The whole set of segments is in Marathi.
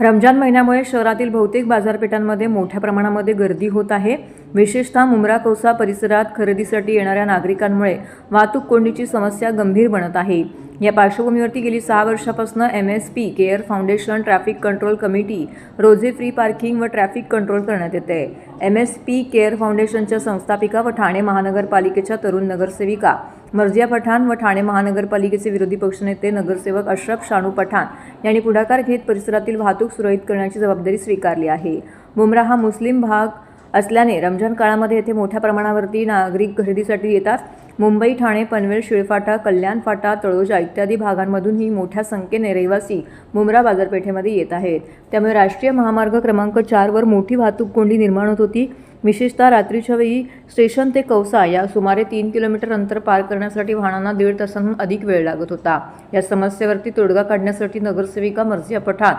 रमजान महिन्यामुळे शहरातील बहुतेक बाजारपेठांमध्ये मोठ्या प्रमाणामध्ये गर्दी होत आहे। विशेषतः मुंब्रा कौसा परिसरात खरेदीसाठी येणाऱ्या नागरिकांमुळे वाहतूक कोंडीची समस्या गंभीर बनत आहे। या पार्श्वभूमीवरती गेली 6 वर्षांपासून MSP care foundation traffic control committee रोजे फ्री पार्किंग व ट्रॅफिक कंट्रोल करण्यात येते। MSP केअर फाउंडेशनच्या संस्थापिका व ठाणे महानगरपालिकेच्या तरुण नगरसेविका मर्जिया पठाण व ठाणे महानगरपालिकेचे विरोधी पक्षनेते नगरसेवक अशरफ शानू पठाण यांनी पुढाकार घेत परिसरातील वाहतूक सुरळीत करण्याची जबाबदारी स्वीकारली आहे। मुंब्रा हा मुस्लिम भाग असल्याने रमजान काळामध्ये येथे मोठ्या प्रमाणावरती नागरिक खरेदीसाठी येतात। मुंबई, ठाणे, पनवेल, शिळफाटा, कल्याण फाटा, तळोजा इत्यादी भागांमधूनही मोठ्या संख्येने रहिवासी मुंब्रा बाजारपेठेमध्ये येत आहेत। त्यामुळे राष्ट्रीय महामार्ग क्रमांक 4 वर मोठी वाहतूक कोंडी निर्माण होत होती। विशेषतः रात्रीच्या वेळी स्टेशन ते कौसा या सुमारे 3 किलोमीटर अंतर पार करण्यासाठी वाहनांना 1.5 तासांहून अधिक वेळ लागत होता। या समस्येवरती तोडगा काढण्यासाठी नगरसेविका मर्जिया पठाण,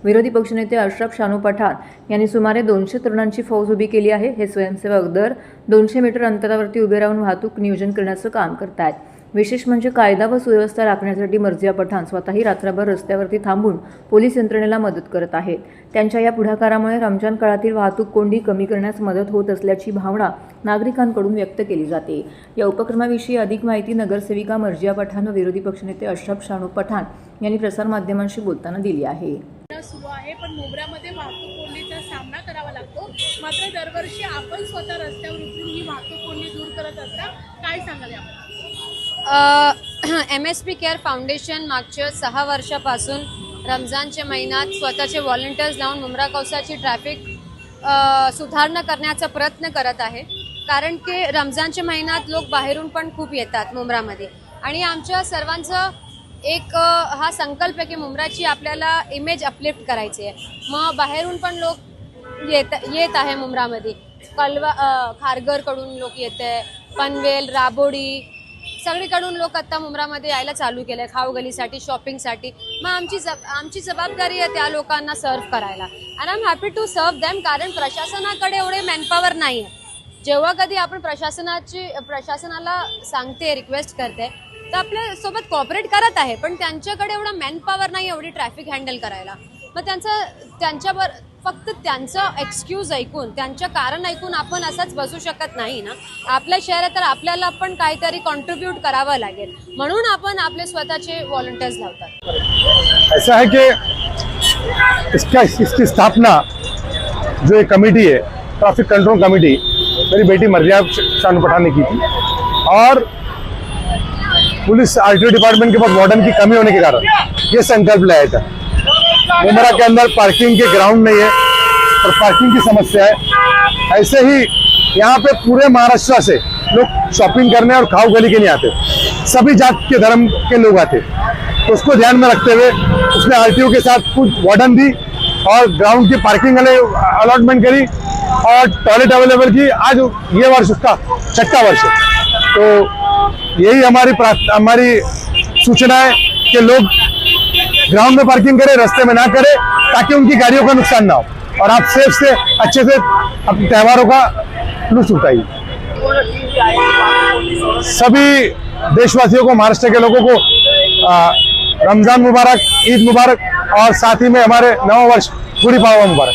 विरोधी पक्षनेते अशरफ शानू पठाण यांनी सुमारे 200 तरुणांची फौज उभी केली आहे। हे स्वयंसेवक दर 200 मीटर अंतरावरती उभे राहून वाहतूक नियोजन करण्याचं काम करत आहेत। विशेष म्हणजे कायदा व सुव्यवस्था राखण्यासाठी मर्जिया पठाण स्वतःही रात्रभर रस्त्यावरती थांबून पोलीस यंत्रणेला मदत करत आहेत। त्यांच्या या पुढाकारामुळे रमजान काळातील वाहतूक कोंडी कमी करण्यास मदत होत असल्याची भावना नागरिकांकडून व्यक्त केली जाते। या उपक्रमाविषयी अधिक माहिती नगरसेविका मर्जिया पठाण व विरोधी पक्षनेते अशरफ शानू पठाण यांनी प्रसारमाध्यमांशी बोलताना दिली आहे। सुरू आहे पण मुंब्र्यामध्ये वाहतूक कोंडीचा सामना करावा लागतो। मात्र दरवर्षी आपण स्वतः रस्त्यावर उतरून ही वाहतूक कोंडी दूर करत असता, काय सांगाल याबद्दल? MSP केअर फाउंडेशन मागच्या 6 वर्षापासून रमजानच्या महिन्यात स्वतःचे व्हॉलंटियर्स लावून मुंब्रा कौसाची ट्रॅफिक सुधारणा करण्याचा प्रयत्न करत आहे। कारण की रमजानच्या महिन्यात लोक बाहेरून पण खूप येतात मुंब्रामध्ये आणि आमच्या सर्वांचं एक हा संकल्प आहे की मुंब्राची आपल्याला इमेज अपलिफ्ट करायची आहे। मग बाहेरून पण लोक येत आहे मुंब्रामध्ये, खारघरकडून लोक येत आहे, पनवेल, राबोडी सगळीकडून लोक आता मुंब्रामध्ये यायला चालू केलं आहे खाऊगलीसाठी, शॉपिंगसाठी। मग आमची जबाबदारी आहे त्या लोकांना सर्व करायला आणि I am happy to serve them. कारण प्रशासनाकडे एवढे मॅनपॉवर नाही आहे। जेव्हा कधी आपण प्रशासनाला सांगते, रिक्वेस्ट करते तर आपल्या सोबत कॉपरेट करत आहे, पण त्यांच्याकडे एवढा मॅनपॉवर नाही एवढी ट्रॅफिक हँडल करायला। मग त्यांच्यावर फक्त त्यांचं एक्सक्यूज ऐकून, त्यांचं कारण ऐकून आपण असंच बसू शकत नाही ना। आपल्या शहरात तर आपल्याला पण काहीतरी कॉन्ट्रीब्यूट करावं लागेल, म्हणून आपण आपले स्वतःचे व्हॉलंटियर्स लावतात। ऐसा है कि इसकी स्थापना जो एक कमेटी है, ट्रैफिक कंट्रोल कमेटी, मेरी बेटी मर्जिया शानू पठाण ने की थी और पुलिस RTO डिपार्टमेंट के पास वार्डन की कमी होने के कारण ये संकल्प लाया था। मुंब्रा के अंदर पार्किंग के ग्राउंड नहीं है और पार्किंग की समस्या है। ऐसे ही यहाँ पे पूरे महाराष्ट्र से लोग शॉपिंग करने और खाऊ गली के नहीं आते, सभी जात के धर्म के लोग आते। तो उसको ध्यान में रखते हुए उसने RTO के साथ कुछ वार्डन दी और ग्राउंड की पार्किंग अलॉटमेंट करी और टॉयलेट अवेलेबल की। आज ये वर्ष उसका 6ठा वर्ष है। तो यही हमारी सूचना है कि लोग ग्राउंड में पार्किंग करें, रास्ते में ना करें, ताकि उनकी गाड़ियों का नुकसान ना हो और आप सेफ से अच्छे से अपने त्योहारों का लुत्फ उठाइए। सभी देशवासियों को, महाराष्ट्र के लोगों को रमजान मुबारक, ईद मुबारक और साथ ही में हमारे नव वर्ष गुड़ी पाड़वा मुबारक।